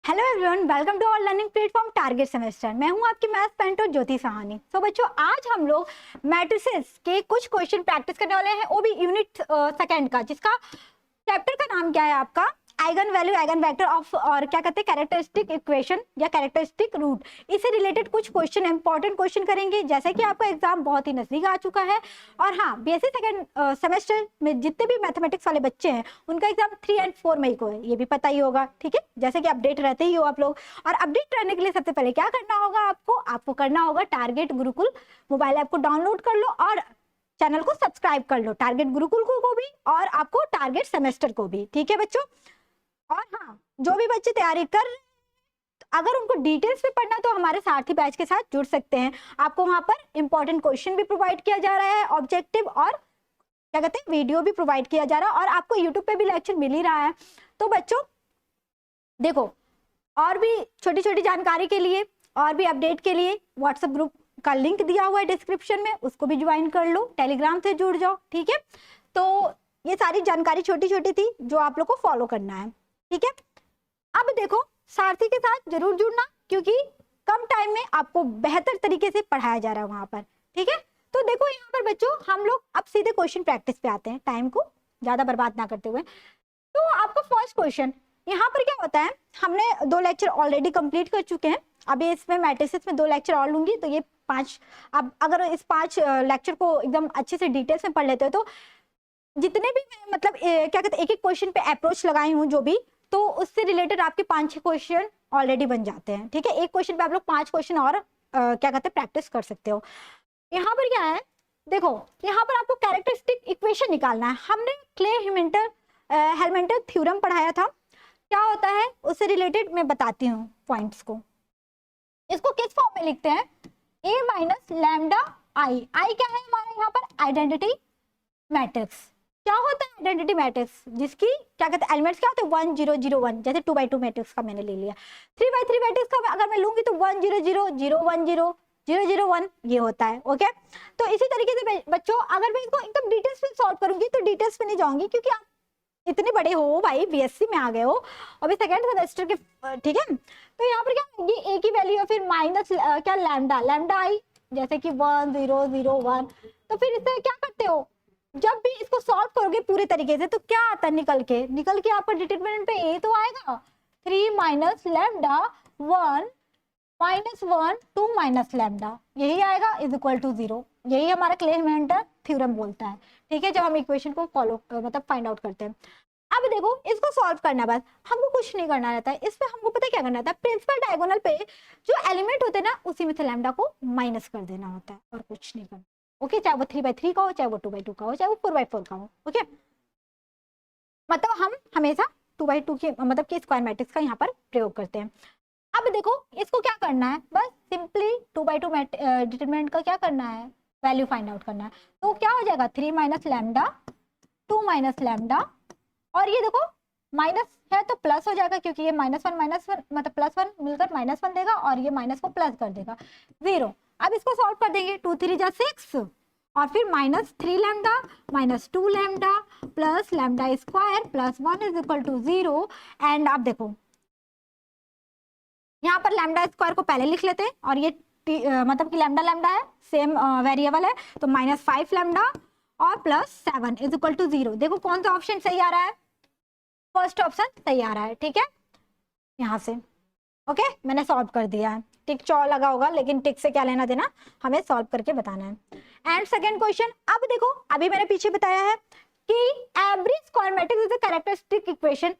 Hello everyone, welcome to our learning platform target semester. मैं हूं आपकी मैथ्स पेंटर ज्योति सहानी। बच्चों, आज हम लोग मैट्रिसेस के कुछ क्वेश्चन प्रैक्टिस करने वाले हैं, वो भी यूनिट सेकंड का, जिसका चैप्टर का नाम क्या है आपका, eigen value eigen vector of, और क्या कहते हैं, कैरेक्टरिस्टिक इक्वेशन या कैरेक्टरिस्टिक रूट। इससे रिलेटेड कुछ क्वेश्चन, इंपॉर्टेंट क्वेश्चन करेंगे, जैसे कि आपका एग्जाम बहुत ही नजदीक आ चुका है। और हाँ, बीएससी सेकंड सेमेस्टर में जितने भी मैथमेटिक्स वाले बच्चे हैं, उनका एग्जाम 3 और 4 मई को है, ये भी पता ही होगा। ठीक है, जैसे कि अपडेट रहते ही हो आप लोग। और अपडेट रहने के लिए सबसे पहले क्या करना होगा, आपको करना होगा टारगेट गुरुकुल मोबाइल ऐप को डाउनलोड कर लो और चैनल को सब्सक्राइब कर लो, टारगेट गुरुकुल को भी और आपको टारगेट सेमेस्टर को भी। ठीक है बच्चों। और हाँ, जो भी बच्चे तैयारी कर, अगर उनको डिटेल्स में पढ़ना तो हमारे सारथी बैच के साथ जुड़ सकते हैं। आपको वहां पर इंपॉर्टेंट क्वेश्चन भी प्रोवाइड किया जा रहा है, ऑब्जेक्टिव और क्या कहते हैं वीडियो भी प्रोवाइड किया जा रहा है, और आपको यूट्यूब पे भी लेक्चर मिल ही रहा है। तो बच्चों देखो, और भी छोटी छोटी जानकारी के लिए और भी अपडेट के लिए व्हाट्सएप ग्रुप का लिंक दिया हुआ है डिस्क्रिप्शन में, उसको भी ज्वाइन कर लो, टेलीग्राम से जुड़ जाओ। ठीक है, तो ये सारी जानकारी छोटी छोटी थी जो आप लोग को फॉलो करना है। ठीक है, अब देखो, सारथी के साथ जरूर जुड़ना, क्योंकि कम टाइम में आपको बेहतर तरीके से पढ़ाया जा रहा है वहां पर। ठीक है, तो देखो यहाँ पर बच्चों, हम लोग अब सीधे क्वेश्चन प्रैक्टिस पे आते हैं, टाइम को ज्यादा बर्बाद ना करते हुए। तो आपका फर्स्ट क्वेश्चन यहाँ पर क्या होता है, हमने 2 लेक्चर ऑलरेडी कंप्लीट कर चुके हैं। अभी इसमें मैट्रिसेस में 2 लेक्चर और लूंगी, तो ये 5, अब अगर इस 5 लेक्चर को एकदम अच्छे से डिटेल्स में पढ़ लेते हो, तो जितने भी मतलब क्या कहते हैं, एक एक क्वेश्चन पे अप्रोच लगाई हूँ जो भी, तो उससे रिलेटेड आपके 5-6 क्वेश्चन ऑलरेडी बन जाते हैं। ठीक है, एक क्वेश्चन पे आप लोग 5 क्वेश्चन और क्या कहते हैं प्रैक्टिस कर सकते हो। यहाँ पर क्या है, देखो यहाँ पर आपको कैरेक्टरिस्टिक इक्वेशन निकालना है। हमने क्ले हेलमेंटर थ्योरम पढ़ाया था, क्या होता है उससे रिलेटेड मैं बताती हूँ पॉइंट्स को। इसको किस फॉर्म में लिखते हैं, ए माइनस लैम्डा आई। आई क्या है हमारे यहाँ पर, आइडेंटिटी मैट्रिक्स। क्या होता है आइडेंटिटी मैट्रिक्स, जिसकी क्या कहते हैं एलिमेंट्स क्या होते हैं 1 0 0 1, जैसे 2 by 2 मैट्रिक्स का मैंने ले लिया। 3 by 3 मैट्रिक्स का अगर मैं लूंगी तो 1 0 0 0 1 0 0 0 1 ये होता है। ओके, तो इसी तरीके से बच्चों, अगर मैं इसको एकदम डिटेल्स में सॉल्व करूंगी तो डिटेल्स में नहीं जाऊंगी, क्योंकि आप इतने बड़े हो भाई, बीएससी में आ गए हो, अभी सेकेंड सेमेस्टर के। ठीक है, तो यहाँ पर क्या, ये ए की वैल्यू है, फिर माइनस क्या लैम्डा लैम्डा आई, जैसे कि 1 0 0 1। तो फिर इससे क्या करते हो, जब भी इसको सॉल्व करोगे पूरे तरीके से, तो क्या आता है निकल के आपका डिटरमिनेंट पे ए तो आएगा, 3 minus lambda 1 minus 1 2 minus lambda, यही आएगा इज इक्वल टू 0। यही हमारा क्ले हेलमेंटर थ्योरम बोलता है। ठीक है, जब हम इक्वेशन को फॉलो मतलब फाइंड आउट करते हैं। अब देखो, इसको सॉल्व करना बस, हमको कुछ नहीं करना रहता है इसमें। हमको पता है क्या करना रहता है, प्रिंसिपल डायगोनल पे जो एलिमेंट होते हैं ना, उसी में से लैम्डा को माइनस कर देना होता है, और कुछ नहीं करना। ओके, चाहे वो 3 by 3 का हो, चाहे वो 2 by 2 का हो, चाहे वो 4 by 4 का हो। ओके, मतलब हम हमेशा 2 by 2 की मतलब कि स्क्वायर मैट्रिक्स का यहाँ पर प्रयोग करते हैं। अब देखो, इसको क्या करना है, बस सिंपली 2 by 2 डिटरमिनेंट का क्या करना है, वैल्यू फाइंड आउट करना है। तो क्या हो जाएगा, 3 माइनस लैम्डा 2 माइनस लैम्डा, और ये देखो माइनस है तो प्लस हो जाएगा, क्योंकि ये -1 -1 मतलब +1 मिलकर -1 देगा, और ये माइनस को प्लस कर देगा 0। अब इसको सॉल्व कर देंगे, 2 3 जा 6, और फिर -3 lambda -2 lambda plus lambda square plus 1 is equal to 0। And अब देखो, यहाँ पर लैम्डा स्क्वायर को पहले लिख लेते हैं, और ये मतलब कि लैम्डा लैम्डा है, सेम वेरिएबल है, तो -5 लैम्डा और +7 इज इक्वल टू 0। देखो कौन सा ऑप्शन सही आ रहा है, फर्स्ट ऑप्शन सही आ रहा है। ठीक है, यहाँ से ओके, मैंने सॉल्व कर दिया है। टिक चौ लगा होगा, लेकिन टिक से क्या लेना देना, हमें सॉल्व करके बताना है। एंड सेकंड क्वेश्चन, अब देखो, अभी मैंने पीछे बताया है कि every square matrix is a characteristic equation.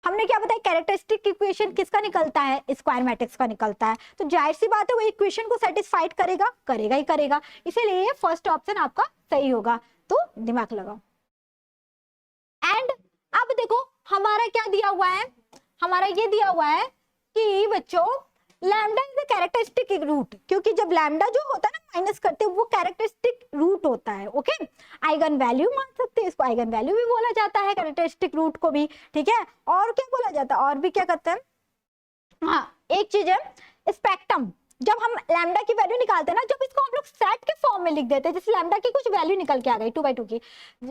हमने क्या बताया, कैरेक्टरिस्टिक इक्वेशन किसका निकलता है, स्क्वायर मैट्रिक्स का निकलता है। तो जाहिर सी बात है, वो इक्वेशन को सेटिस्फाइड करेगा ही करेगा, इसीलिए फर्स्ट ऑप्शन आपका सही होगा। तो दिमाग लगाओ। एंड अब देखो, हमारा क्या दिया हुआ है, हमारा ये दिया हुआ है कि बच्चों lambda is the characteristic root, क्योंकि जब लैम्डा जो होता है ना माइनस करते हैं, वो कैरेक्टरिस्टिक रूट होता है। ओके, आइगन वैल्यू मान सकते हैं इसको, आइगन वैल्यू भी बोला जाता है कैरेक्टरिस्टिक रूट को भी। ठीक है, और क्या बोला जाता है, और भी क्या कहते हैं, हाँ एक चीज है स्पेक्ट्रम। जब हम लैम्डा की वैल्यू निकालते हैं ना, जब इसको हम लोग सेट के फॉर्म में लिख देते हैं, जैसे लैम्डा की कुछ वैल्यू निकल के आ गई 2 by 2 की,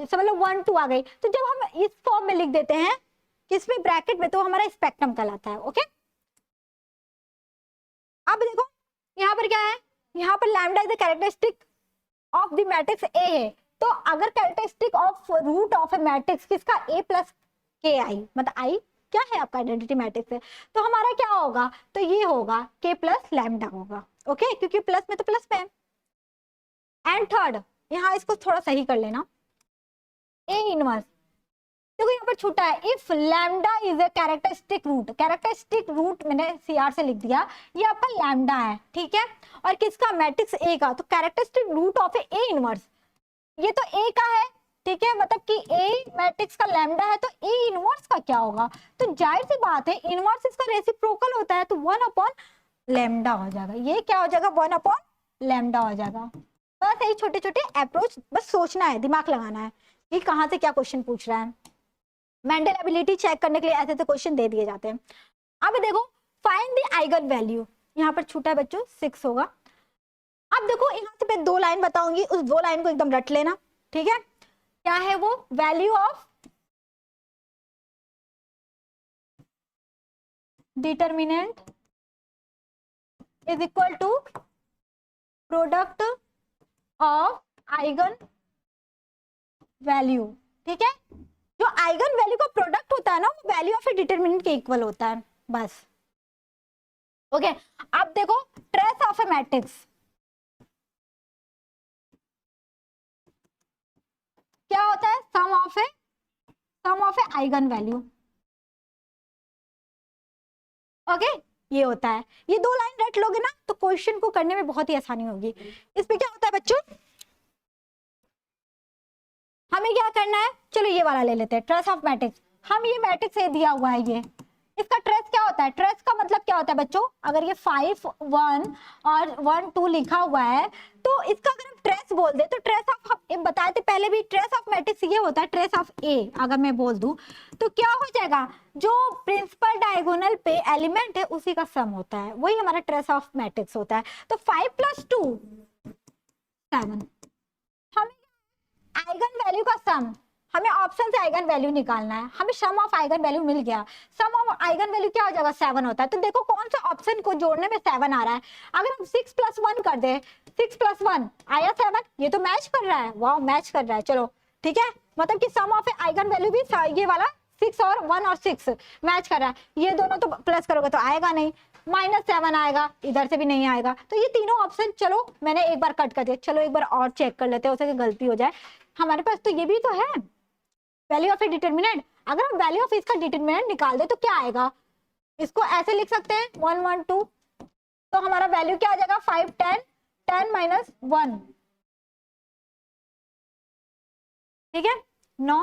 समझ लो 1 2 आ गई, तो जब हम इस फॉर्म में लिख देते हैं किसमें, ब्रैकेट में, तो हमारा स्पेक्ट्रम कहलाता है। ओके, अब देखो यहाँ पर क्या है, यहाँ पर lambda is the characteristic of the matrix A है, तो अगर characteristic of root of A matrix किसका, ए प्लस के आई, मतलब आई क्या है आपका आइडेंटिटी मैट्रिक्स है, तो हमारा क्या होगा, तो ये होगा के प्लस लैम्डा होगा, ओके, क्योंकि प्लस में तो प्लस में है। एंड थर्ड, यहाँ इसको थोड़ा सही कर लेना, ए इनवर्स, देखो यहाँ पर छूटा है, if lambda is a characteristic root मैंने सीआर से लिख दिया, ये आपका लैम्डा है, ठीक है, और किसका, मैट्रिक्स ए का, तो characteristic root of A inverse, ये तो ए का है, ठीक है, मतलब कि ए मैट्रिक्स का लैम्डा है, तो ए इनवर्स का क्या होगा, तो जाहिर सी बात है इनवर्स इसका रेसिप्रोकल होता है, तो 1 अपॉन लैम्डा हो जाएगा, ये क्या हो जाएगा, 1 अपॉन लैम्डा हो जाएगा। बस यही छोटे छोटे अप्रोच बस सोचना है, दिमाग लगाना है कि कहाँ से क्या क्वेश्चन पूछ रहा है। मेंटल एबिलिटी चेक करने के लिए ऐसे ऐसे क्वेश्चन दे दिए जाते हैं। अब देखो फाइंड द आइगन वैल्यू, यहाँ पर छूटा है बच्चों 6 होगा। अब देखो यहाँ से मैं 2 लाइन बताऊंगी, उस 2 लाइन को एकदम रट लेना, ठीक है, क्या है वो, value of determinant is equal to product of eigen value, ठीक है, जो आइगन वैल्यू का प्रोडक्ट होता है ना, वो वैल्यू ऑफ ए डिटरमिनेंट के इक्वल होता है, बस, ओके। अब देखो ट्रेस ऑफ ए मैट्रिक्स क्या होता है, sum of a eigenvalue, okay, ये होता है, ये 2 लाइन रट लोगे ना तो क्वेश्चन को करने में बहुत ही आसानी होगी। इसमें क्या होता है बच्चों, हमें क्या करना है, चलो ये वाला ले लेते हैं, ट्रेस ऑफ मैट्रिक्स, हम ये मैट्रिक्स ये दिया हुआ है, ये इसका ट्रेस क्या होता है, ट्रेस का मतलब क्या होता है बच्चों, अगर ये 5 1 और 1 2 लिखा हुआ है, तो इसका अगर हम ट्रेस बोल दे, तो ट्रेस ऑफ, हम बताए थे पहले भी, ट्रेस ऑफ मैट्रिक्स ये होता है, ट्रेस ऑफ ए अगर मैं बोल दूं तो क्या हो जाएगा, जो प्रिंसिपल डायगोनल पे एलिमेंट है उसी का सम होता है, वही हमारा ट्रेस ऑफ मैट्रिक्स होता है। तो 5 + 2 7, हमें आइगन वैल्यू का सम, हमें ऑप्शन से आइगन वैल्यू निकालना है, हमें सम ऑफ आइगन वैल्यू मिल गया, सम ऑफ आइगन वैल्यू क्या हो जाएगा, 7 होता है। तो देखो कौन सा ऑप्शन को जोड़ने में 7 आ रहा है, अगर हम 6 + 1 कर दे, 6 + 1 आया 7, ये तो मैच कर रहा है, वाह मैच कर रहा है, चलो ठीक है, मतलब कि सम ऑफ आइगन वैल्यू भी ये वाला 6 और 1 और 6 मैच कर रहा है, ये दोनों तो प्लस करोगे तो आएगा नहीं, -7 आएगा, इधर से भी नहीं आएगा, तो ये तीनों ऑप्शन चलो मैंने एक बार कट कर दिया, चलो एक बार और चेक कर लेते हैं, हो सके गलती हो जाए, हमारे पास तो ये भी तो है वैल्यू ऑफ ए डिटरमिनेंट, अगर हम वैल्यू ऑफ इसका डिटरमिनेंट निकाल दे तो क्या आएगा, इसको ऐसे लिख सकते हैं 1 1 2, तो हमारा वैल्यू क्या आ जाएगा 5 10 10 - 1, ठीक है 9।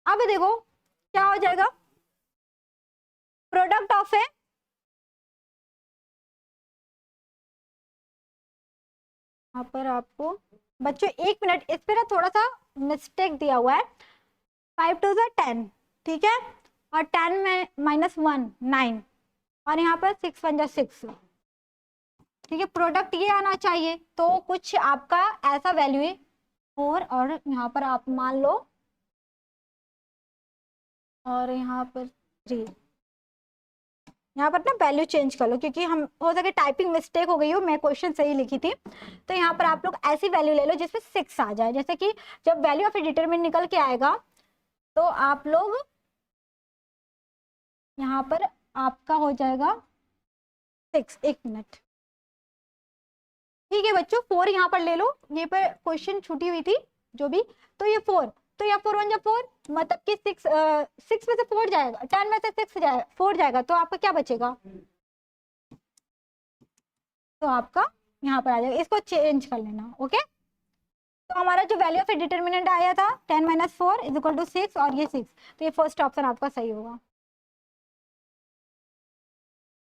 अब देखो क्या हो जाएगा, प्रोडक्ट ऑफ ए, यहाँ पर आपको बच्चों 1 मिनट, इस पे ना थोड़ा सा मिस्टेक दिया हुआ है, 5 2 = 10, ठीक है, और 10 में -1 9, और यहाँ पर 6 1 = 6, ठीक है, प्रोडक्ट ये आना चाहिए, तो कुछ आपका ऐसा वैल्यू है 4, और यहाँ पर आप मान लो, और यहाँ पर 3, यहाँ पर ना वैल्यू चेंज कर लो, क्योंकि हम हो सके टाइपिंग मिस्टेक हो गई हो, मैं क्वेश्चन सही लिखी थी, तो यहाँ पर आप लोग ऐसी वैल्यू ले लो जिसमें 6 आ जाए, जैसे कि जब वैल्यू ऑफ ए डिटरमिनेंट निकल के आएगा तो आप लोग यहाँ पर आपका हो जाएगा 6, 1 मिनट, ठीक है बच्चों, 4 यहाँ पर ले लो, ये पर क्वेश्चन छूटी हुई थी जो भी, तो ये 4, तो यहाँ 4 1 = 4, मतलब कि 6 में से 4 जाएगा, 10 में से 6 जाएगा, 4 जाएगा, तो आपका क्या बचेगा, तो आपका यहाँ पर आ जाएगा, इसको चेंज कर लेना, ओके। तो हमारा जो वैल्यू ऑफ ए डिटरमिनेंट आया था 10 - 4 = 6, और ये 6, तो ये फर्स्ट ऑप्शन आपका सही होगा,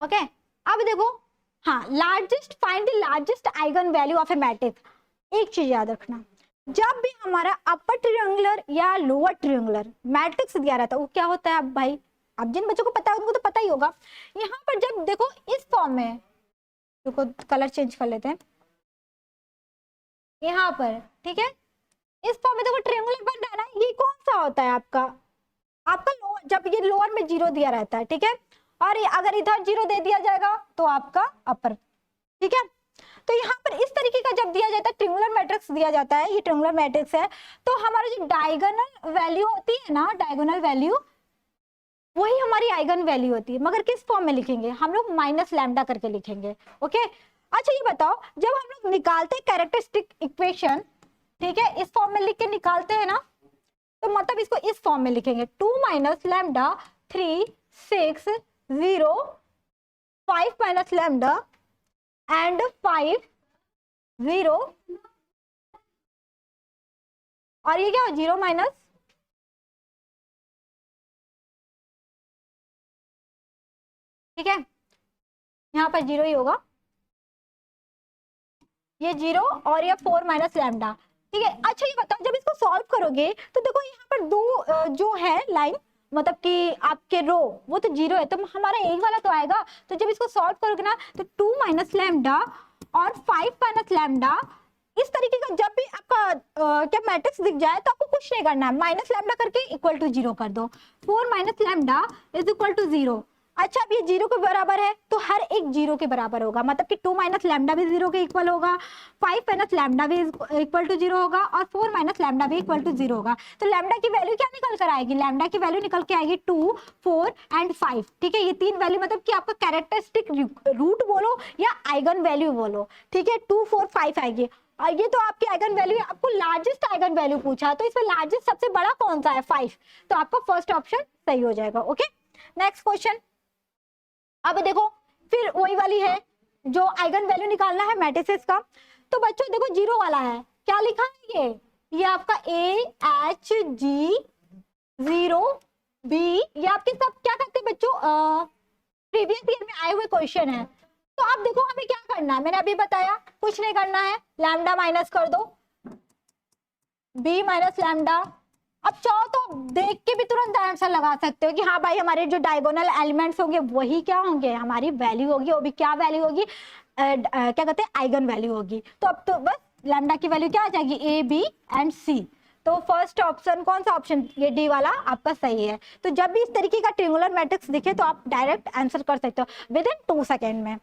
ओके। अब देखो, हाँ, largest, find the largest eigen value of A matrix, एक चीज याद रखना, जब भी हमारा अपर ट्रायंगुलर या लोअर ट्रायंगुलर मैट्रिक्स दिया रहता है, वो क्या होता है, अब भाई अब जिन बच्चों को पता है उनको तो पता ही होगा, यहाँ पर जब देखो इस फॉर्म में, देखो कलर चेंज कर लेते हैं यहाँ पर, ठीक है, इस फॉर्म में देखो ट्रायंगुलर बन रहा है ना, ये कौन सा होता है आपका, आपका लोअर, जब ये लोअर में 0 दिया रहता है, ठीक है, और अगर इधर 0 दे दिया जाएगा तो आपका अपर, ठीक है। तो यहाँ पर इस तरीके का जब दिया जाता है, ट्रिंगुलर मैट्रिक्स दिया जाता है, ये ट्रिंगुलर मैट्रिक्स है, तो हमारा जो डायगोनल वैल्यू होती है ना, डायगोनल वैल्यू वही हमारी आइगन वैल्यू होती है, मगर किस फॉर्म में लिखेंगे हम लोग, माइनस लैम्डा करके लिखेंगे। ओके, अच्छा ये बताओ, जब हम लोग निकालते हैं कैरेक्टरिस्टिक इक्वेशन, ठीक है, इस फॉर्म में लिख के निकालते हैं ना, तो मतलब इसको इस फॉर्म में लिखेंगे, 2 minus lambda 3 6 0 5 minus lambda and 5 0, और ये क्या हो, 0 माइनस, ठीक है, यहाँ पर 0 ही होगा, ये 0 और ये 4 माइनस लैम्डा, ठीक है। अच्छा ये बताओ, जब इसको सॉल्व करोगे तो देखो यहाँ पर दो जो है लाइन, मतलब कि आपके रो, वो तो 0 है, तो हमारा एक वाला तो आएगा, तो जब इसको सॉल्व करोगे ना, तो 2 माइनस लैम्डा और 5 माइनस लैम्डा, इस तरीके का जब भी आपका क्या मैट्रिक्स दिख जाए तो आपको कुछ नहीं करना है, माइनस लैम्डा करके इक्वल टू 0 कर दो, 4 minus lambda is equal to 0। अच्छा, अब ये 0 के बराबर है तो हर एक 0 के बराबर होगा, मतलब कि 2 माइनस लैम्डा भी 0 के इक्वल होगा, 5 माइनस लैम्डा भी इक्वल टू 0 होगा, और 4 माइनस लैम्डा भी इक्वल टू 0 होगा। तो लैम्डा की वैल्यू क्या निकल कर आएगी, लैम्डा की वैल्यू निकल के आएगी 2 4 एंड 5, ठीक है। ये तीन वैल्यू मतलब कि आपका कैरेक्टरिस्टिक रूट बोलो या आइगन वैल्यू बोलो, ठीक है, 2 4 5 आएगी। और ये तो आपकी आइगन वैल्यू है, आपको लार्जेस्ट आइगन वैल्यू पूछा, तो इसमें लार्जेस्ट सबसे बड़ा कौन सा है, 5, तो आपका फर्स्ट ऑप्शन सही हो जाएगा। Okay, next question. अब देखो फिर वही वाली है, जो आइगन वैल्यू निकालना है मैट्रिसेस का, तो बच्चों देखो 0 वाला है, क्या लिखा है ये आपका AHG0B, ये आपके सब क्या कहते हैं बच्चों, प्रीवियस ईयर में आए हुए क्वेश्चन है। तो अब देखो हमें क्या करना है, मैंने अभी बताया कुछ नहीं करना है, लैम्डा माइनस कर दो, बी माइनस लैम्डा। अब चाहो तो देख के भी तुरंत आंसर लगा सकते हो कि हाँ भाई, हमारे जो डायगोनल एलिमेंट्स होंगे वही क्या होंगे, हमारी वैल्यू होगी, वो भी क्या वैल्यू होगी, क्या कहते हैं, आइगन वैल्यू होगी। तो अब तो बस लैम्डा की वैल्यू क्या आ जाएगी, ए बी एंड सी। तो फर्स्ट ऑप्शन कौन सा ऑप्शन, ये डी वाला आपका सही है। तो जब भी इस तरीके का ट्रिंगुलर मैट्रिक्स दिखे तो आप डायरेक्ट आंसर कर सकते हो विद इन 2 सेकेंड में।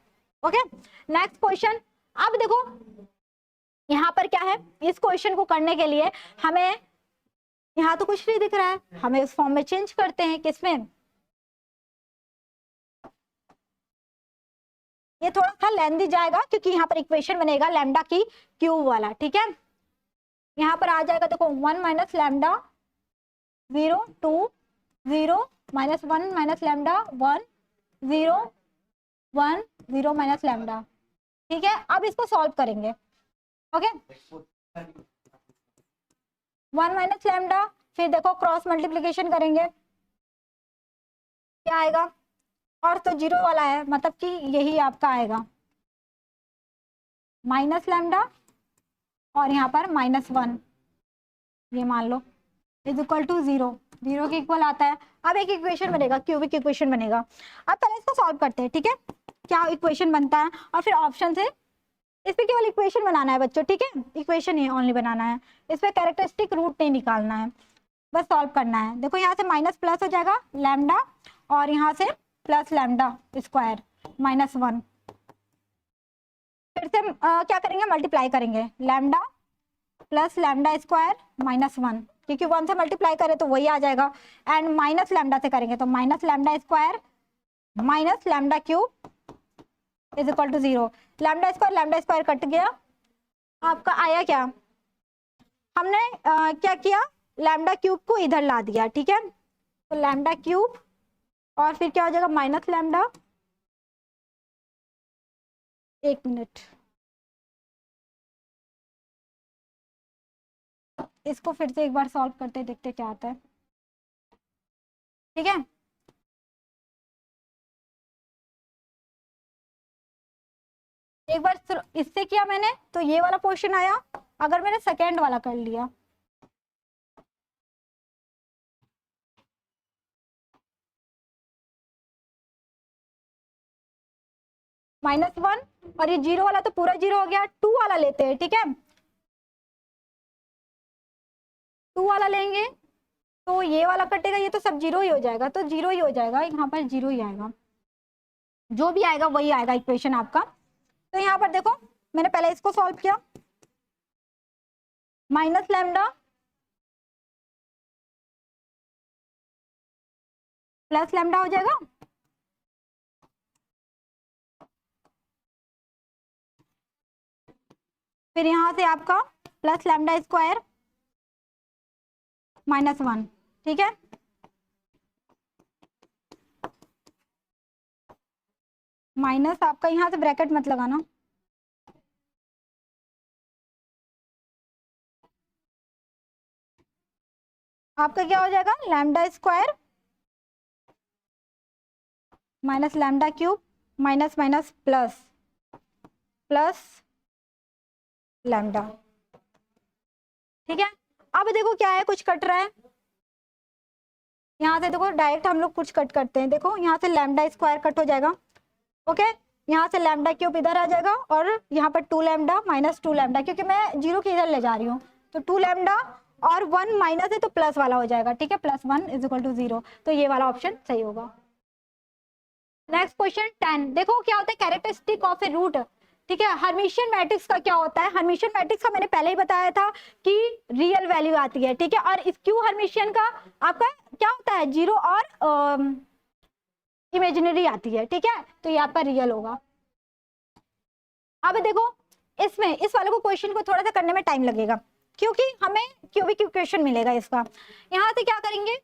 Okay, next question. अब देखो यहाँ पर क्या है, इस क्वेश्चन को करने के लिए हमें, यहाँ तो कुछ नहीं दिख रहा है, हमें इस फॉर्म में चेंज करते हैं, किसमें, ये थोड़ा सा लेंथी जाएगा क्योंकि यहाँ पर इक्वेशन बनेगा लैम्डा की क्यूब वाला, ठीक है। यहाँ पर आ जाएगा देखो 1 minus lambda 0 2 0 minus 1 minus lambda 1 0 1 0 minus lambda, ठीक है। अब इसको सॉल्व करेंगे। ओके, 1 माइनस लैम्डा, फिर देखो क्रॉस मल्टीप्लीकेशन करेंगे, क्या आएगा, और तो 0 वाला है, मतलब कि यही आपका आएगा माइनस लैम्डा, और यहाँ पर -1, ये मान लो इज इक्वल टू 0, 0 के इक्वल आता है। अब एक इक्वेशन बनेगा, क्यूबिक इक्वेशन बनेगा। अब पहले इसको सॉल्व करते हैं, ठीक है, क्या इक्वेशन बनता है, और फिर ऑप्शन से इस पे केवल इक्वेशन बनाना है बच्चों, ठीक है, इक्वेशन ही ओनली बनाना है, इस पे कैरेक्टरिस्टिक रूट नहीं निकालना है, बस सॉल्व करना है। देखो यहाँ से माइनस प्लस हो जाएगा लैम्डा, और यहाँ से प्लस लैम्डा स्क्वायर -1, फिर से क्या करेंगे, मल्टीप्लाई करेंगे, लैम्डा प्लस लैम्डा स्क्वायर -1, क्योंकि 1 से मल्टीप्लाई करें तो वही आ जाएगा, एंड माइनस लैम्डा से करेंगे तो minus lambda square minus lambda cube is equal to 0। Lambda square cut गया, आपका आया क्या, हमने क्या किया, लैम्डा क्यूब को इधर ला दिया, ठीक है, तो लैम्डा क्यूब, और फिर क्या हो जाएगा, माइनस लैम्डा, एक मिनट, इसको फिर से एक बार सॉल्व करते हैं, देखते क्या आता है, ठीक है। एक बार इससे किया मैंने तो ये वाला पोर्शन आया, अगर मैंने सेकेंड वाला कर लिया, -1, और ये 0 वाला तो पूरा 0 हो गया, 2 वाला लेते हैं, ठीक है, 2 वाला लेंगे तो ये वाला कटेगा, ये तो सब 0 ही हो जाएगा, तो 0 ही हो जाएगा, यहाँ पर 0 ही आएगा, जो भी आएगा वही आएगा इक्वेशन आपका। तो यहाँ पर देखो मैंने पहले इसको सॉल्व किया, माइनस लैम्डा प्लस लैम्डा हो जाएगा, फिर यहां से आपका प्लस लैम्डा स्क्वायर -1, ठीक है। माइनस आपका यहां से ब्रैकेट मत लगाना, आपका क्या हो जाएगा, lambda square minus lambda cube minus minus plus plus lambda, ठीक है। अब देखो क्या है, कुछ कट रहा है यहाँ से, देखो डायरेक्ट हम लोग कुछ कट करते हैं, देखो यहाँ से लैम्डा स्क्वायर कट हो जाएगा, ओके। यहाँ से लैम्डा क्यूब इधर आ जाएगा और यहाँ पर 2 लैम्डा माइनस 2 लैम्डा, क्योंकि मैं जीरो के इधर ले जा रही हूँ, तो 2 लैम्डा और 1 माइनस है तो प्लस वाला हो जाएगा, ठीक है, +1 = 0, तो ये वाला ऑप्शन सही होगा। नेक्स्ट क्वेश्चन 10, देखो क्या होता है कैरेक्टरिस्टिक ऑफ ए रूट, ठीक है। हर्मिशियन मैट्रिक्स का क्या होता है, हर्मिशियन मैट्रिक्स का मैंने पहले ही बताया था कि रियल वैल्यू आती है, ठीक है, और स्क्यू हर्मिशियन का आपका क्या होता है, जीरो और इमेजिनरी आती है, ठीक है, तो ये आपका रियल होगा। अब देखो इसमें इस वाले को क्वेश्चन को थोड़ा सा करने में टाइम लगेगा, क्योंकि हमें क्यूबिक इक्वेशन मिलेगा इसका। यहाँ से क्या करेंगे,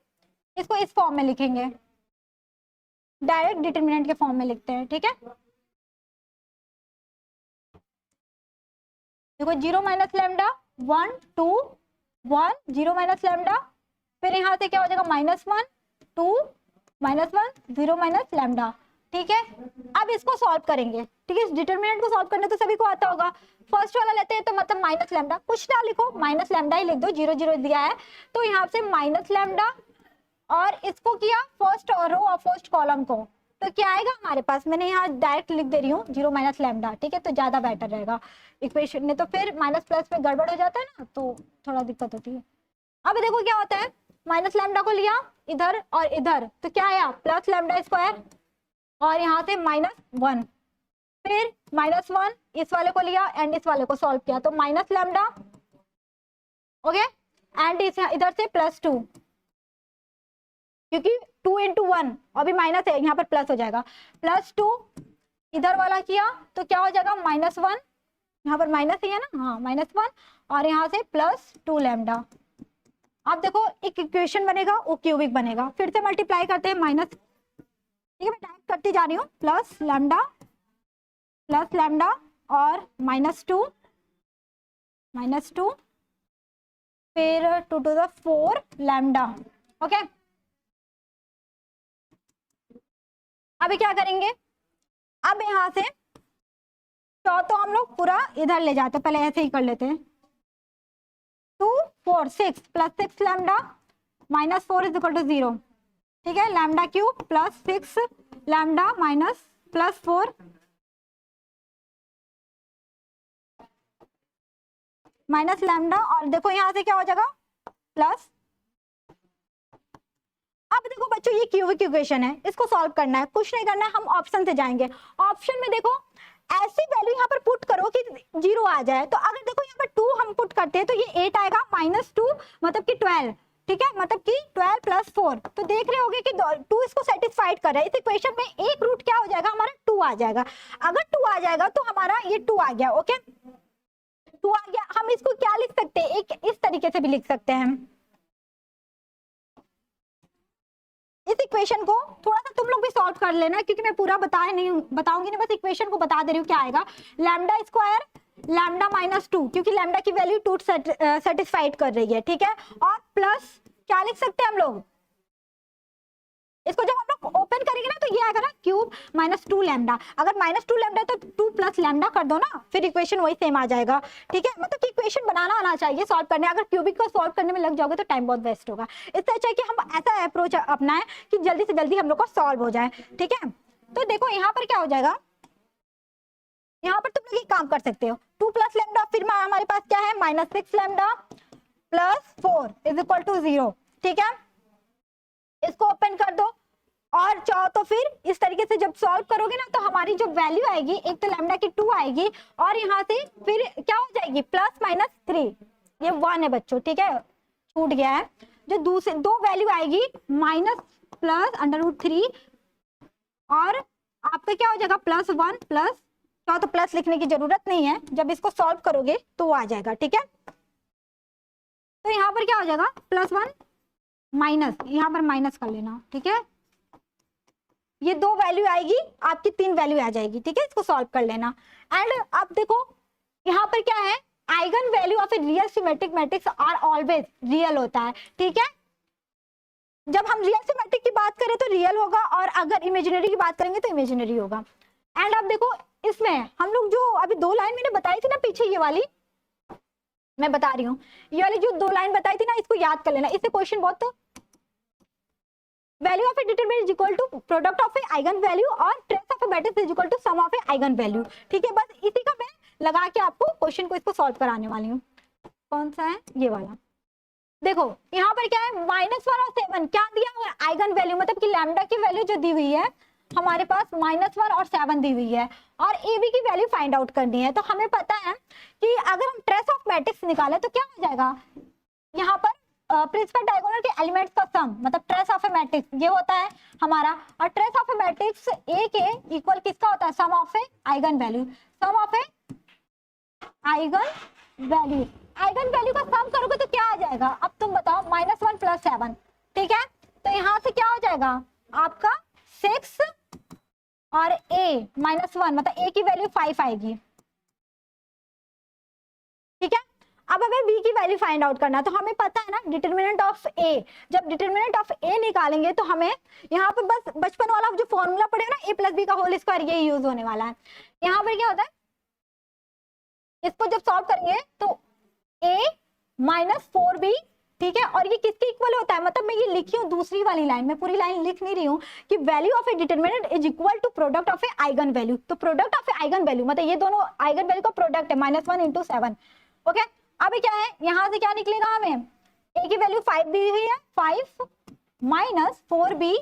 इसको इस फॉर्म में लिखेंगे, डायरेक्ट डिटरमिनेंट के फॉर्म में लिखते हैं, ठीक है। देखो 0 माइनस लैम्डा 1 2 1 0 माइनस लैम्डा, फिर यहाँ से क्या हो जाएगा -1 2 -1 0 माइनस लैम्डा, ठीक है। अब इसको सॉल्व करेंगे, ठीक है, इस डिटरमिनेंट को सॉल्व करने तो सभी को आता होगा। फर्स्ट वाला लेते हैं तो मतलब माइनस लैम्डा, कुछ ना लिखो, माइनस लैम्डा ही लिख दो, 0 0 दिया है तो यहाँ से माइनस लैम्डा, और इसको किया फर्स्ट रो और फर्स्ट कॉलम को, तो क्या आएगा हमारे पास, मैंने यहाँ डायरेक्ट लिख दे रही हूँ 0 माइनस लैम्डा, ठीक है, तो ज्यादा बेटर रहेगा इक्वेशन में, तो फिर माइनस प्लस में गड़बड़ हो जाता है ना, तो थोड़ा दिक्कत होती है। अब देखो क्या होता है, माइनस लैम्डा को लिया इधर और इधर, तो क्या आया प्लस लैम्डा स्क्वायर, और यहाँ से -1, फिर -1 इस वाले को लिया एंड इस वाले को सॉल्व किया, तो माइनस लैम्डा, ओके, एंड इधर से +2, क्योंकि 2 × 1 और भी माइनस है, यहाँ पर प्लस हो जाएगा, +2 इधर वाला किया तो क्या हो जाएगा -1, यहाँ पर माइनस ही है ना, हाँ -1, और यहाँ से +2 लैम्डा। अब देखो एक इक्वेशन बनेगा, वो क्यूबिक बनेगा, फिर से मल्टीप्लाई करते हैं माइनस, ठीक है, मैं टाइप करती जा रही हूँ, प्लस लैम्डा और -2 फिर 2 to the 4 लैम्डा, ओके। अभी क्या करेंगे, अब यहां से तो हम लोग पूरा इधर ले जाते हैं, पहले ऐसे ही कर लेते हैं, 2 4 6 +6 लैम्डा -4 = 0, ठीक है, lambda cube +6 lambda +4 minus lambda, और देखो यहां से क्या हो जाएगा प्लस। अब देखो बच्चों ये क्यूबिक इक्वेशन है, इसको सॉल्व करना है, कुछ नहीं करना है, हम ऑप्शन से जाएंगे। ऑप्शन में देखो ऐसी वैल्यू यहाँ पर पुट करो कि 0 आ जाए, तो अगर देखो यहाँ पर 2 हम पुट करते हैं तो ये 8 आएगा, -2 मतलब कि 12, ठीक है, मतलब कि 12 + 4, तो देख रहे होगे कि 2 इसको सेटिस्फाइड कर रहा है, इस इक्वेशन में एक रूट क्या हो जाएगा हमारा 2 आ जाएगा, अगर 2 आ जाएगा तो हमारा ये 2 आ गया, ओके, 2 आ गया। हम इसको क्या लिख सकते हैं, एक इस तरीके से भी लिख सकते हैं, इस इक्वेशन को थोड़ा सा तुम लोग भी सॉल्व कर लेना, क्योंकि मैं पूरा बताऊंगी नहीं, बस इक्वेशन को बता दे रही हूँ क्या आएगा, लैम्डा स्क्वायर लैम्डा -2, क्योंकि लैम्डा की वैल्यू 2 सेटिस्फाइड कर रही है, ठीक है, और प्लस क्या लिख सकते हैं हम लोग, इसको जब हम लोग ओपन करेंगे ना तो ये आएगा ना क्यूब -2 लैम्डा, अगर -2 लैम्डा तो 2 + लैम्डा कर दो ना, फिर इक्वेशन वही सेम आ जाएगा, ठीक है, मतलब कि इक्वेशन बनाना आना चाहिए सॉल्व करने, अगर क्यूबिक को सॉल्व करने में लग जाओगे तो टाइम बहुत वेस्ट होगा, इससे अच्छा है कि हम ऐसा अप्रोच अपनाएं कि जल्दी से जल्दी हम लोग का सॉल्व हो जाए, ठीक है। तो देखो यहाँ पर क्या हो जाएगा, यहाँ पर तुम लोग एक काम कर सकते हो, 2 + लैम्डा, फिर हमारे पास क्या है -6 लैम्डा +4 = 0, ठीक है, इसको ओपन कर दो, और चाहो तो फिर इस तरीके से जब सॉल्व करोगे ना तो हमारी जो वैल्यू आएगी, एक तो लैम्डा की 2 आएगी और यहाँ से फिर क्या हो जाएगी +-3, ये 1 है बच्चों, ठीक है, छूट गया है। जो दूसरे दो वैल्यू आएगी -+√3 और आपका क्या हो जाएगा +1 प्लस, चाहो तो प्लस लिखने की जरूरत नहीं है, जब इसको सॉल्व करोगे तो वो आ जाएगा, ठीक है। तो यहाँ पर क्या हो जाएगा +1 माइनस, यहाँ पर माइनस कर लेना, ठीक है। ये 2 वैल्यू आएगी, आपकी 3 वैल्यू आ जाएगी, ठीक है, इसको सॉल्व कर लेना। एंड अब देखो यहाँ पर क्या है, eigen value of A real symmetric matrix are always real होता है, ठीक है। जब हम रियल सिमेट्रिक की बात करें तो रियल होगा और अगर इमेजिनरी की बात करेंगे तो इमेजिनरी होगा। एंड अब देखो इसमें हम लोग जो अभी 2 लाइन मैंने बताई थी ना पीछे, ये वाली मैं बता रही हूँ, ये वाली जो 2 लाइन बताई थी ना, इसको याद कर लेना, इससे क्वेश्चन बहुत, value of a determinant is equal to product of a eigenvalue और trace of A matrix is equal to sum of a eigen value, ठीक है। बस इसी का मैं लगा के आपको क्वेश्चन को इसको सॉल्व कराने वाली हूँ। कौन सा है, ये वाला। देखो यहाँ पर क्या है, -1 और 7 क्या दिया हुआ है, आइगन वैल्यू, मतलब कि लैम्डा की वैल्यू जो दी हुई है हमारे पास -1 और 7 दी हुई है और ए बी की वैल्यू फाइंड आउट करनी है। तो हमें पता है कि अगर हम ट्रेस ऑफ मैट्रिक्स निकाले तो क्या हो जाएगा, यहाँ पर प्रिंसिपल डायगोनल के एलिमेंट्स का सम, मतलब ट्रेस ऑफ ए मैट्रिक्स ये होता है हमारा, और trace of A matrix A के इक्वल किसका होता है, sum of a eigenvalue, sum of a eigenvalue. Eigenvalue का सम करोगे तो क्या आ जाएगा, अब तुम बताओ, -1 + 7, ठीक है। तो यहाँ से क्या हो जाएगा आपका 6 और a -1, मतलब a की वैल्यू 5 आएगी, ठीक है। अब हमें b की वैल्यू फाइंड आउट करना है, तो हमें पता है ना डिटरमिनेंट ऑफ a, जब डिटरमिनेंट ऑफ a निकालेंगे तो हमें यहाँ पे बस बचपन वाला जो फॉर्मूला पड़ेगा ना, a + b का होल स्क्वायर, ये यूज होने वाला है। यहाँ पर क्या होता है, इसको जब सॉल्व करेंगे तो a - 4b, ठीक है, और ये किसके इक्वल होता है, मतलब मैं ये लिखी हूँ दूसरी वाली लाइन, मैं पूरी लाइन लिख नहीं रही हूँ, कि value of a determinant is equal to product of a eigenvalue. तो product of a eigenvalue मतलब ये दोनों आइगन वैल्यू का प्रोडक्ट है, -1 × 7, ओके। अभी क्या है, यहाँ से क्या निकलेगा, हमें a की वैल्यू 5 दी हुई है, 5 - 4b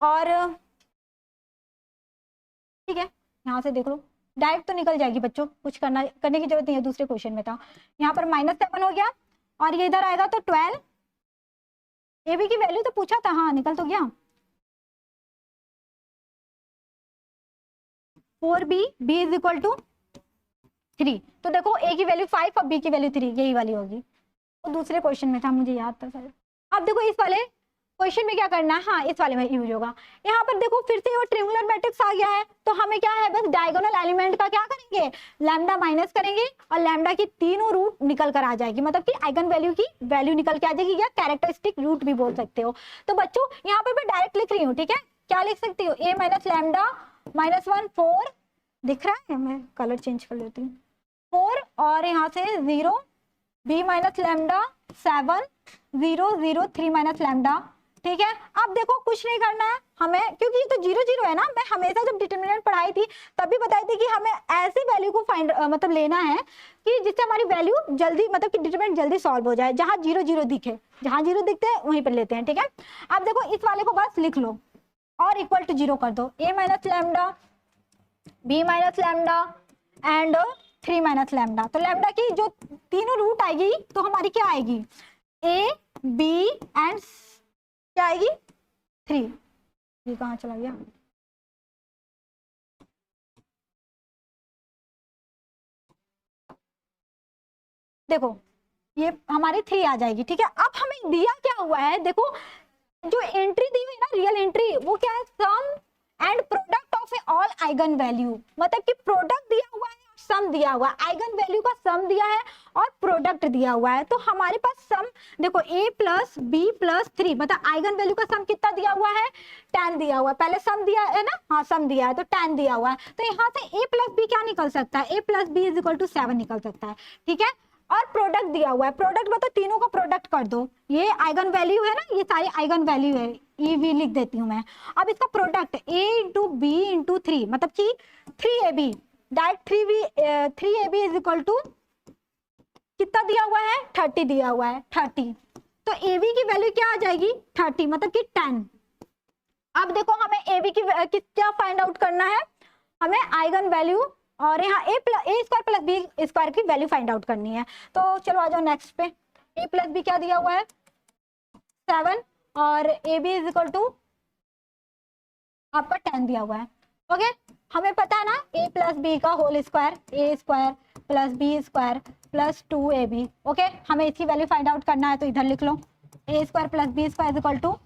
और, ठीक है, यहाँ से देख लो डायरेक्ट तो निकल जाएगी बच्चों, कुछ करने की जरूरत नहीं है, दूसरे क्वेश्चन में था। यहाँ पर -7 हो गया और ये इधर आएगा तो 12, ए बी की वैल्यू तो पूछा था, हाँ निकल तो गया, 4b, b is equal to 3। तो देखो a की वैल्यू 5 और b की वैल्यू 3, यही वाली होगी, तो दूसरे क्वेश्चन में था, मुझे याद था सर। अब देखो इस वाले क्वेश्चन में क्या करना है, हाँ इस वाले में यूज होगा। यहाँ पर देखो फिर से वो ट्रिंगुलर मैट्रिक्स आ गया है, तो हमें क्या है, बस डायगोनल एलिमेंट का क्या करेंगे, लैम्डा माइनस करेंगे और लैम्डा की तीनों रूट निकल कर आ जाएगी, मतलब कि आइगन वैल्यू की वैल्यू निकल के आ जाएगी, या कैरेक्टरिस्टिक रूट भी बोल सकते हो। तो बच्चों यहाँ पर मैं डायरेक्ट लिख रही हूँ, ठीक है, क्या लिख सकती हूँ, a - लैम्डा -1 4, दिख रहा है, मैं कलर चेंज कर लेती हूँ, 4 और यहाँ से 0, b - लैम्डा 7 0 0 3 - लैम्डा, ठीक है। अब देखो कुछ नहीं करना है हमें, क्योंकि ये तो 0 0 है ना, मैं हमेशा जब डिटरमिनेंट पढ़ाई थी तभी बताई थी कि हमें ऐसी वैल्यू को फाइंड मतलब लेना है कि जिससे हमारी वैल्यू जल्दी, मतलब कि डिटरमिनेंट जल्दी सॉल्व हो जाए, जहां 0 0 दिखे, जहां 0 दिखते हैं वहीं पर लेते हैं, ठीक है। अब देखो इस वाले को बस लिख लो और इक्वल टू 0 कर दो, a - lambda, b - lambda and 3 - lambda. तो लैम्डा की जो तीनों रूट आएगी तो हमारी क्या आएगी, a b एंड क्या आएगी 3, ये कहाँ चला गया, देखो ये हमारी 3 आ जाएगी, ठीक है। अब हमें दिया क्या हुआ है, देखो जो एंट्री दी हुई है ना, रियल एंट्री, वो क्या है, sum and product of a all eigenvalue, मतलब कि प्रोडक्ट दिया हुआ है, सम दिया हुआ है, आइगन वैल्यू का सम दिया है और प्रोडक्ट दिया हुआ है। तो हमारे पास सम देखो a + b + 3, मतलब आइगन वैल्यू का सम कितना दिया हुआ है, 10 दिया हुआ है, पहले सम दिया है ना, हाँ सम दिया है तो 10 दिया हुआ है। तो यहाँ से a + b क्या निकल सकता है, a + b = 7 निकल सकता है, ठीक है। और प्रोडक्ट दिया हुआ है, प्रोडक्ट मतलब तीनों का प्रोडक्ट कर दो, ये आइगन वैल्यू है ना, ये सारी आइगन वैल्यू है, ये भी लिख देती हूँ मैं। अब इसका प्रोडक्ट a × b × 3, मतलब कि 3ab, डायरेक्ट 3ab = कितना दिया हुआ है, 30 दिया हुआ है, 30। तो AB की वैल्यू क्या आ जाएगी 30, मतलब कि 10। अब देखो हमें AB की क्या फाइंड आउट करना है, हमें आइगन वैल्यू और यहाँ ए स्क्वायर प्लस बी स्क्वायर की वैल्यू फाइंड आउट करनी है। तो चलो आ जाओ नेक्स्ट पे। ए प्लस बी क्या दिया हुआ है 7 और A B is equal to आपका 10 दिया हुआ है। ओके, हमें पता है ना a प्लस बी का whole square, A square plus B square plus 2ab। Okay, हमें इसकी वैल्यू फाइंड आउट करना है, तो इधर लिख लो A square plus B square is equal to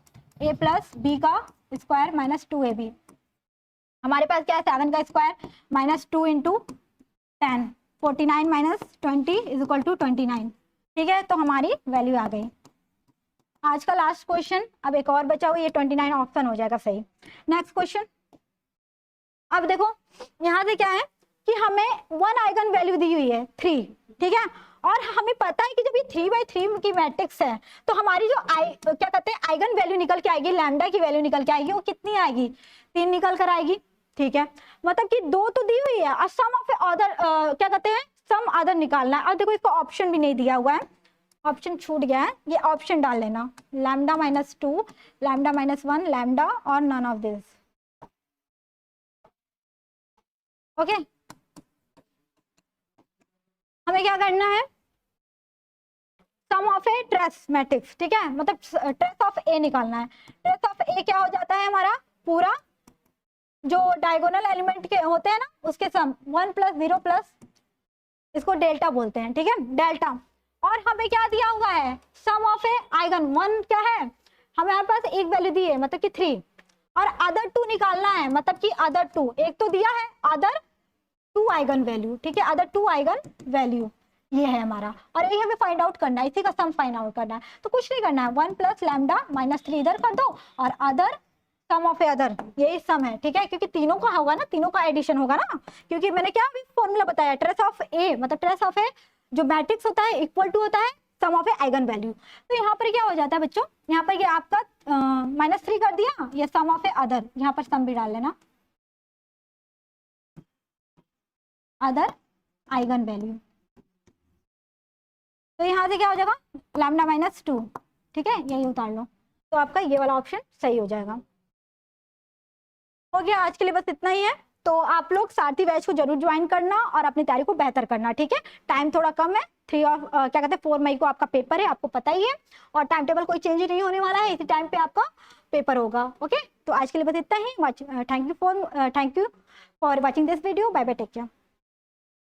A plus B का स्क्वायर माइनस 2ab। हमारे पास क्या है 7 का square minus 2 into 10, 49 minus 20 is equal to 29। ठीक है, तो हमारी वैल्यू आ गई। आज का लास्ट क्वेश्चन, अब एक और बचा हुआ, ये 29 ऑप्शन हो जाएगा सही। नेक्स्ट क्वेश्चन, अब देखो यहाँ से क्या है कि हमें 1 आइगन वैल्यू दी हुई है 3, ठीक है, और हमें पता है कि जब ये 3/3 की मैट्रिक्स है तो हमारी जो क्या कहते हैं आइगन वैल्यू निकल के आएगी, लैम्डा की वैल्यू निकल के आएगी, वो कितनी आएगी 3 निकल कर आएगी। ठीक है, मतलब कि 2 तो दी हुई है और सम ऑफ अदर क्या कहते हैं सम अदर निकालना है। और देखो इसको ऑप्शन भी नहीं दिया हुआ है, ऑप्शन छूट गया है, ये ऑप्शन डाल लेना, लैम्डा -2, लैम्डा -1, लैम्डा और नन ऑफ दिस। ओके, हमें क्या करना है sum of A trace matrix, ठीक है, मतलब ट्रेस ऑफ ए निकालना है। ट्रेस ऑफ ए क्या हो जाता है हमारा पूरा जो डायगोनल एलिमेंट के होते हैं ना उसके सम 1 + 0 प्लस इसको डेल्टा बोलते हैं। ठीक है, डेल्टा। और हमें क्या दिया हुआ है सम ऑफ ए आइगन 1 क्या है हमारे पास एक वैल्यू दी है मतलब कि 3, और अदर 2 निकालना है, मतलब कि अदर 2 एक तो दिया है, अदर 2 आइगन वैल्यू। ठीक है, अदर 2 आइगन वैल्यू ये है हमारा, और ये हमें फाइंड आउट करना है, इसी का सम फाइंड आउट करना है। तो कुछ नहीं करना है, 1 + लैम्डा -3 इधर कर दो और other sum of A other, यही सम है। ठीक है, क्योंकि तीनों का होगा ना, तीनों का एडिशन होगा ना, क्योंकि मैंने क्या अभी फॉर्मूला बताया ट्रेस ऑफ ए, मतलब ट्रेस ऑफ ए जो मैट्रिक्स होता है इक्वल टू होता है sum of a eigenvalue. तो यहाँ पर क्या हो जाता है बच्चों, यहाँ पर ये आपका -3 कर दिया, ये सम ऑफ ए अदर, यहाँ पर सम भी डाल लेना, अदर आइगन वैल्यू। तो यहाँ से क्या हो जाएगा लैम्डा -2, ठीक है, यही उतार लो, तो आपका ये वाला ऑप्शन सही हो जाएगा। हो गया, आज के लिए बस इतना ही है। तो आप लोग सारथी बैच को जरूर ज्वाइन करना और अपनी तैयारी को बेहतर करना। ठीक है, टाइम थोड़ा कम है, 4 मई को आपका पेपर है, आपको पता ही है, और टाइम टेबल कोई चेंज नहीं होने वाला है, इसी टाइम पे आपका पेपर होगा। ओके, तो आज के लिए बस इतना ही। Thank you for watching this video. Bye bye, take care.